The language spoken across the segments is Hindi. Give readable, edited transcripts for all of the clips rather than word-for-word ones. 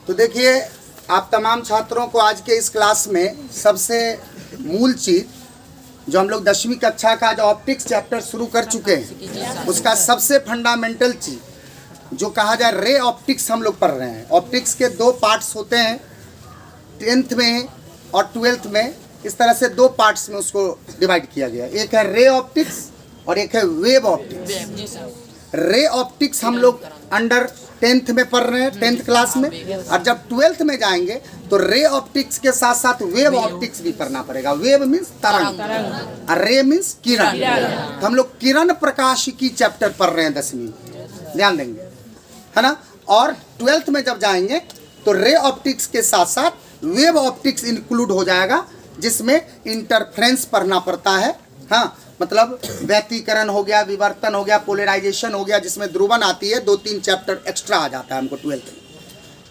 तो देखिए, आप तमाम छात्रों को आज के इस क्लास में सबसे मूल चीज़ जो हम लोग 10वीं कक्षा का जो ऑप्टिक्स चैप्टर शुरू कर चुके हैं, उसका सबसे फंडामेंटल चीज़ जो कहा जाए रे ऑप्टिक्स हम लोग पढ़ रहे हैं। ऑप्टिक्स के दो पार्ट्स होते हैं, 10th में और 12th में। इस तरह से दो पार्ट्स में उसको डिवाइड किया गया। एक है रे ऑप्टिक्स और एक है वेव ऑप्टिक्स। रे ऑप्टिक्स हम लोग अंडर 10th में पढ़ रहे हैं, 10th क्लास में। और जब 12th में जाएंगे तो रे ऑप्टिक्स के साथ साथ वेव ऑप्टिक्स भी पढ़ना पड़ेगा। वेव मीन्स तरंग और रे मीन्स किरण। तो हम लोग किरण प्रकाशिकी चैप्टर पढ़ रहे हैं 10वीं, ध्यान देंगे, है ना। और 12th में जब जाएंगे तो रे ऑप्टिक्स के साथ साथ वेव ऑप्टिक्स इंक्लूड हो जाएगा, जिसमें इंटरफ्रेंस पढ़ना पड़ता है। हाँ, मतलब व्यतिकरण हो गया, विवर्तन हो गया, पोलराइजेशन हो गया, जिसमें ध्रुवन आती है। 2-3 चैप्टर एक्स्ट्रा आ जाता है हमको 12th में।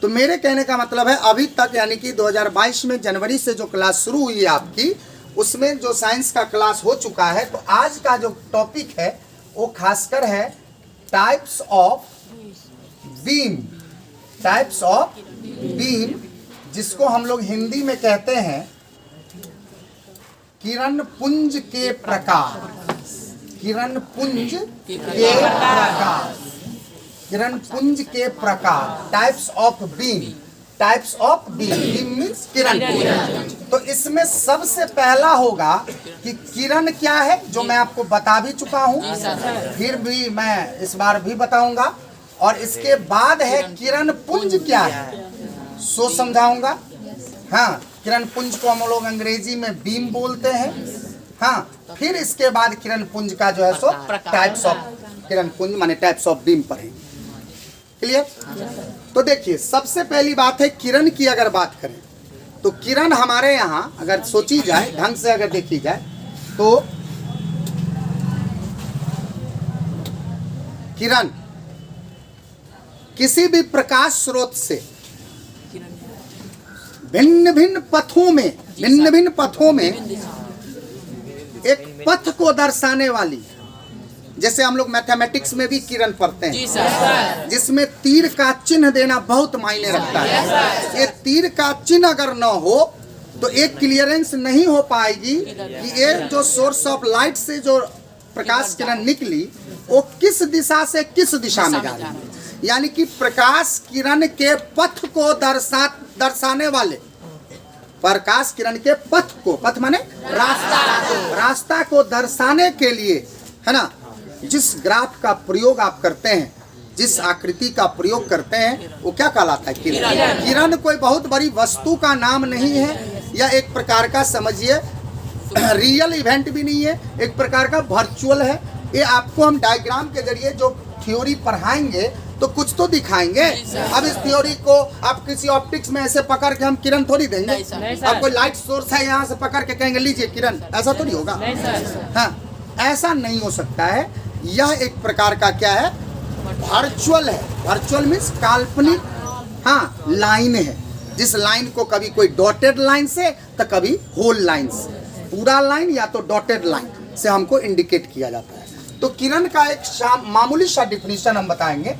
तो मेरे कहने का मतलब है अभी तक यानी कि 2022 में जनवरी से जो क्लास शुरू हुई है आपकी, उसमें जो साइंस का क्लास हो चुका है। तो आज का जो टॉपिक है वो खासकर है types of beam. Types of beam, जिसको हम लोग हिंदी में कहते हैं किरण पुंज के प्रकार। किरण पुंज के प्रकार, किरण पुंज के प्रकार, types of beam. Types of beam, beam means किरण पुंज। तो इसमें सबसे पहला होगा कि किरण क्या है, जो मैं आपको बता भी चुका हूं, फिर भी मैं इस बार भी बताऊंगा। और इसके बाद है किरण पुंज क्या है, सो समझाऊंगा। हाँ, किरण पुंज को हम लोग अंग्रेजी में बीम बोलते हैं। हाँ, फिर इसके बाद किरण पुंज का जो है सो टाइप्स ऑफ किरण पुंज माने टाइप्स ऑफ बीम पढ़ेंगे। क्लियर? तो देखिए, सबसे पहली बात है किरण की अगर बात करें तो किरण हमारे यहाँ अगर सोची जाए, ढंग से अगर देखी जाए, तो किरण किसी भी प्रकाश स्रोत से भिन्न भिन्न पथों में एक पथ को दर्शाने वाली, जैसे हम लोग मैथमेटिक्स में भी किरण पढ़ते हैं, जिसमें तीर का चिन्ह देना बहुत मायने रखता है। ये तीर का चिन्ह अगर न हो तो एक क्लियरेंस नहीं हो पाएगी कि ये जो सोर्स ऑफ लाइट से जो प्रकाश किरण निकली वो किस दिशा से किस दिशा में जा रही है। यानी कि प्रकाश किरण के पथ को दर्शाने वाले, प्रकाश किरण के पथ को, पथ माने रास्ता को दर्शाने के लिए, है ना, जिस ग्राफ का प्रयोग आप करते हैं, जिस आकृति का प्रयोग करते हैं, वो क्या कहलाता है, किरण। किरण कोई बहुत बड़ी वस्तु का नाम नहीं है, या एक प्रकार का समझिए रियल इवेंट भी नहीं है, एक प्रकार का वर्चुअल है। ये आपको हम डायग्राम के जरिए जो थ्योरी पढ़ाएंगे तो कुछ तो दिखाएंगे। अब इस थ्योरी को आप किसी ऑप्टिक्स में ऐसे पकड़ के हम किरण थोड़ी देंगे। अब कोई लाइट सोर्स है, यहाँ से पकड़ के कहेंगे लीजिए किरण, ऐसा थोड़ी होगा। हाँ, ऐसा नहीं हो सकता है। यह एक प्रकार का क्या है, वर्चुअल है। वर्चुअल मीन्स काल्पनिक, हाँ, लाइन है, जिस लाइन को कभी कोई डॉटेड लाइन से तो कभी होल लाइन से, पूरा लाइन या तो डॉटेड लाइन से हमको इंडिकेट किया जाता है। तो किरण का एक मामूली सा डिफिनीशन हम बताएंगे।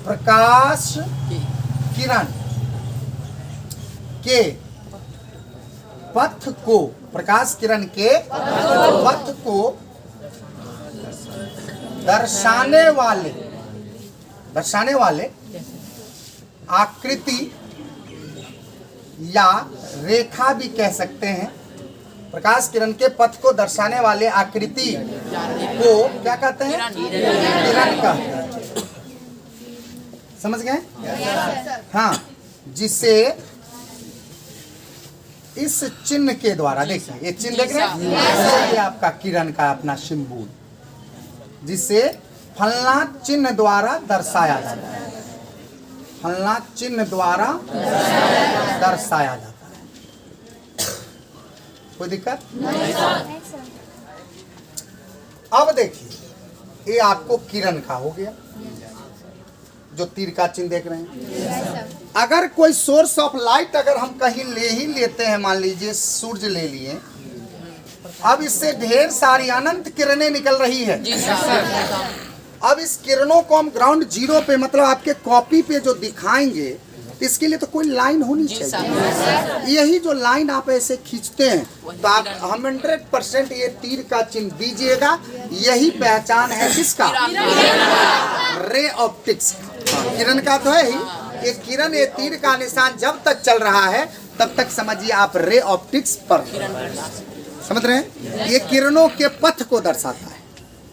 प्रकाश किरण के पथ को, प्रकाश किरण के पथ को दर्शाने वाले आकृति या रेखा भी कह सकते हैं। प्रकाश किरण के पथ को दर्शाने वाले आकृति को क्या कहते हैं, किरण कहते हैं। समझ गए? हाँ, जिसे इस चिन्ह के द्वारा, देखिए ये चिन्ह देख रहे हैं, ये आपका किरण का अपना सिंबल, जिसे फलना चिन्ह द्वारा दर्शाया जाता है। फलना चिन्ह द्वारा दर्शाया जाता है। कोई दिक्कत? अब देखिए, ये आपको किरण का हो गया, जो तीर का चिन्ह देख रहे हैं। अगर कोई सोर्स ऑफ लाइट अगर हम कहीं ले ही लेते हैं, मान लीजिए सूरज ले लिए, अब इससे ढेर सारी अनंत किरणें निकल रही है। अब इस किरणों को हम ग्राउंड जीरो पे, मतलब आपके कॉपी पे जो दिखाएंगे, तो इसके लिए तो कोई लाइन होनी चाहिए। यही जो लाइन आप ऐसे खींचते हैं तो आप 100% ये तीर का चिन्ह दीजिएगा। यही पहचान है किसका? Ray optics. किरण का तो है ही, ये किरण, ये तीर का निशान जब तक चल रहा है तब तक समझिए आप रे ऑप्टिक्स पर। समझ रहे हैं? ये किरणों के पथ को दर्शाता है।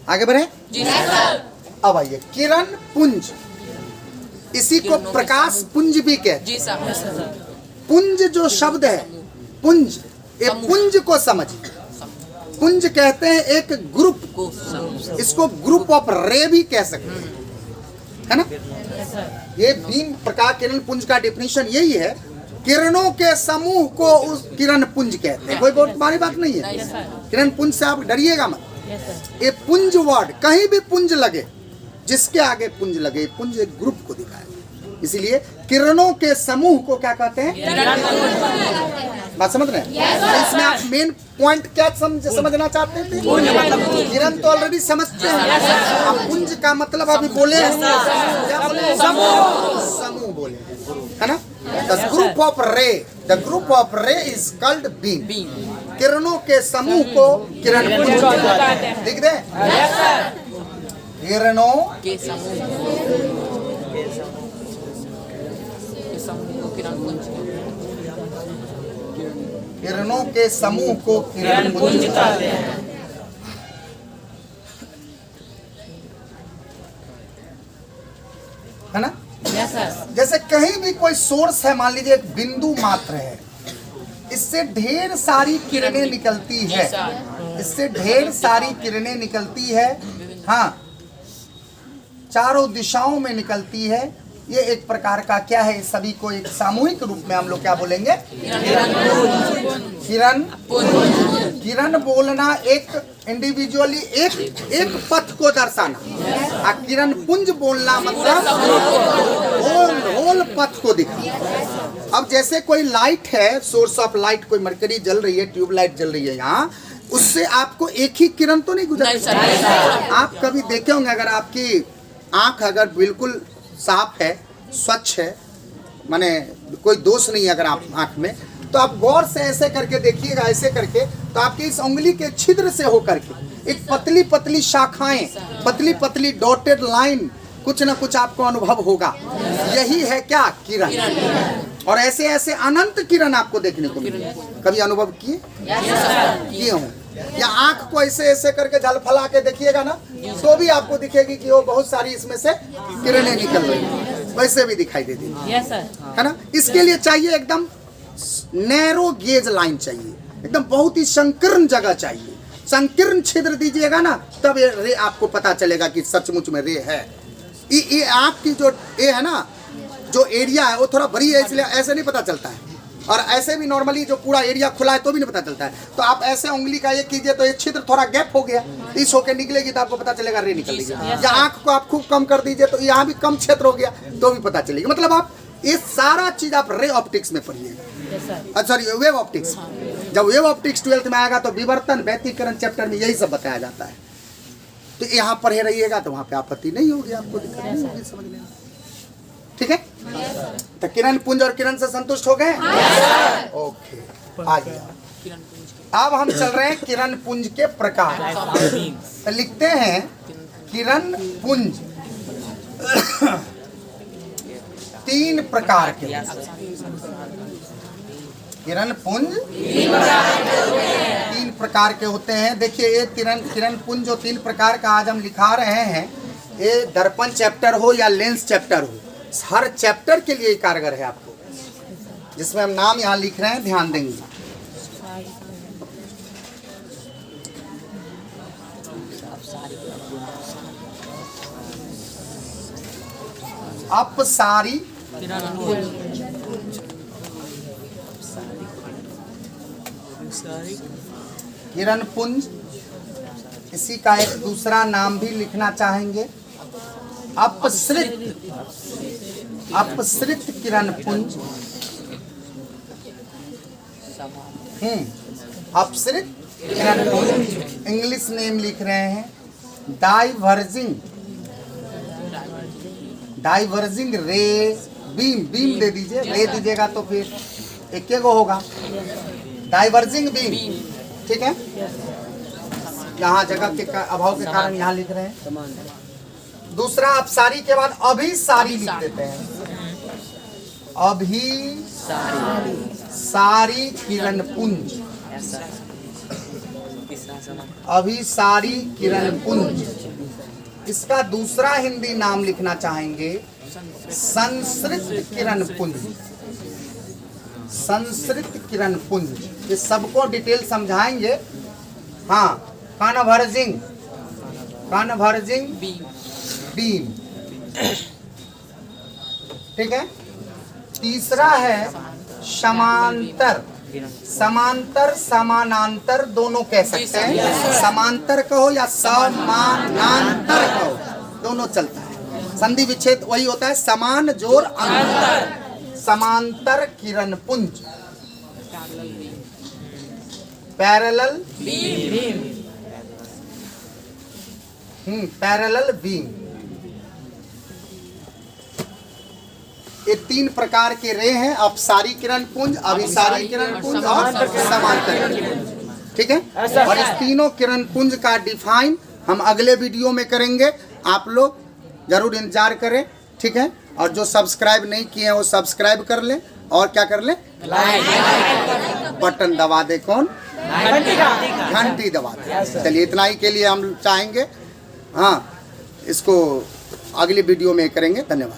आगे बढ़े जी सर। अब आइए किरण पुंज, इसी को प्रकाश पुंज भी कहते हैं। पुंज जो शब्द है, पुंज, ये पुंज को समझिए। पुंज कहते हैं एक ग्रुप को, इसको ग्रुप ऑफ रे भी कह सकते हैं, है ना। ये बीम प्रकाश किरण पुंज का डेफिनेशन यही है। किरणों के समूह को उस किरण पुंज कहते हैं। कोई बहुत बड़ी बात नहीं है। किरण पुंज से आप डरिएगा मत। ये पुंज वर्ड, कहीं भी पुंज लगे, जिसके आगे पुंज लगे, पुंज एक ग्रुप को दिखाए। इसीलिए किरणों के समूह को क्या कहते हैं? बात समझ रहे हैं? इसमें आप मेन पॉइंट क्या समझना चाहते थे? किरण तो ऑलरेडी समझते हैं। अब पुंज का मतलब अभी बोले, क्या बोले? समूह बोले, है ना। द ग्रुप ऑफ रे, द ग्रुप ऑफ रे इज कॉल्ड बीम। किरणों के समूह को किरण पुंज कहते हैं। लिख दे, किरणों के समूह को किरण पुंज, किरणों के समूह को किरण पुंज कहते हैं। है ना। जैसे कहीं भी कोई सोर्स है, मान लीजिए एक बिंदु मात्र है, इससे ढेर सारी किरणें निकलती है, इससे ढेर सारी किरणें निकलती है। हाँ, चारों दिशाओं में निकलती है। ये एक प्रकार का क्या है, सभी को एक सामूहिक रूप में हम लोग क्या बोलेंगे? किरण। किरण बोलना एक इंडिविजुअली एक पथ को दर्शाना, और किरण पुंज बोलना मतलब होल पथ को दिखाना। अब जैसे कोई लाइट है, सोर्स ऑफ लाइट, कोई मरकरी जल रही है, ट्यूब लाइट जल रही है यहाँ, उससे आपको एक ही किरण तो नहीं गुजरती। आप कभी देखे होंगे, अगर आपकी आंख अगर बिल्कुल साफ है, स्वच्छ है, माने कोई दोष नहीं है अगर आप आंख में, तो आप गौर से ऐसे करके देखिएगा, ऐसे करके, तो आपकी इस उंगली के छिद्र से होकर के एक पतली पतली शाखाएं, पतली पतली डॉटेड लाइन, कुछ न कुछ आपको अनुभव होगा। यही है क्या? किरण। और ऐसे ऐसे अनंत किरण आपको देखने को मिलेंगे। कभी अनुभव किए हों? या आंख को ऐसे ऐसे करके झलफला के देखिएगा ना, तो भी आपको दिखेगी कि वो बहुत सारी इसमें से किरणें निकल रही हैं, वैसे भी दिखाई देती है ना। इसके लिए चाहिए एकदम नैरो गेज लाइन चाहिए, एकदम बहुत ही संकीर्ण जगह चाहिए। संकीर्ण छिद्र दीजिएगा ना, तब ये रे आपको पता चलेगा कि सचमुच में रे है। ये आंख की जो ये है ना, जो एरिया है वो थोड़ा बड़ी है, इसलिए ऐसे नहीं पता चलता है। और ऐसे भी नॉर्मली जो पूरा एरिया खुला है तो भी नहीं पता चलता है। तो आप ऐसे उंगली का ये कीजिए तो ये छिद्र थोड़ा गैप हो गया, इस होके निकलेगी तो आपको पता चलेगा रे निकल गई। या आंख को आप खूब कम कर दीजिए तो यहाँ भी कम क्षेत्र हो गया तो भी पता चलेगी। मतलब आप ये सारा चीज आप रे ऑप्टिक्स में पढ़िए। Sorry, wave optics. जब वेव ऑप्टिक्स 12th में आएगा तो विवर्तन व्यतिकरण चैप्टर में यही सब बताया जाता है। तो यहाँ पढ़े रहिएगा तो वहाँ पे आपत्ति नहीं होगी, आपको दिक्कत नहीं होगी, समझ लेना। ठीक है। तो किरण पुंज और किरण से संतुष्ट हो गए? ओके, आगे अब हम चल रहे हैं किरण पुंज के प्रकार। तो लिखते हैं किरण पुंज 3 प्रकार के। किरण पुंज 3 प्रकार के होते हैं। देखिए, ये किरण पुंज जो 3 प्रकार का आज हम लिखा रहे हैं, ये दर्पण चैप्टर हो या लेंस चैप्टर हो, हर चैप्टर के लिए कारगर है आपको। जिसमें हम नाम यहाँ लिख रहे हैं, ध्यान देंगे। अपसारी किरण पुंज, इसी का एक दूसरा नाम भी लिखना चाहेंगे, अपसृत किरण पुंज। अपसृत किरण पुंज। इंग्लिश नेम लिख रहे हैं डाइवर्जिंग रे बीम बीम दे दीजिए, ले दीजिएगा तो फिर एक को होगा डाइवर्जिंग बीम। ठीक है, यहाँ जगह के अभाव के कारण यहाँ लिख रहे हैं। दूसरा अपसारी के बाद अभिसारी लिख देते हैं, अभिसारी किरण पुंज, अभिसारी किरण पुंज। इसका दूसरा हिंदी नाम लिखना चाहेंगे संसृत किरण पुंज, संसृत किरण पुंज। ये सबको डिटेल समझाएंगे। हाँ, कन्वर्जिंग, कन्वर्जिंग बीम। ठीक है। तीसरा है समांतर, समांतर समानांतर दोनों कह सकते हैं, समांतर कहो या समानांतर कहो, दोनों चलता है। संधि विच्छेद वही होता है, समान जोर अंतर। समांतर किरण पुंज, पैरेलल बीम, पैरेलल बीम। ये 3 प्रकार के रे हैं, अपसारी किरण पुंज, अभिसारी किरण पुंज और समांतर किरण पुंज। ठीक है, और इस तीनों किरण पुंज का डिफाइन हम अगले वीडियो में करेंगे। आप लोग जरूर इंतजार करें। ठीक है, और जो सब्सक्राइब नहीं किए हैं वो सब्सक्राइब कर लें, और क्या कर लें, बटन दबा दे, कौन, घंटी दबा दे। चलिए, इतना ही के लिए हम चाहेंगे। हाँ, इसको अगली वीडियो में करेंगे। धन्यवाद।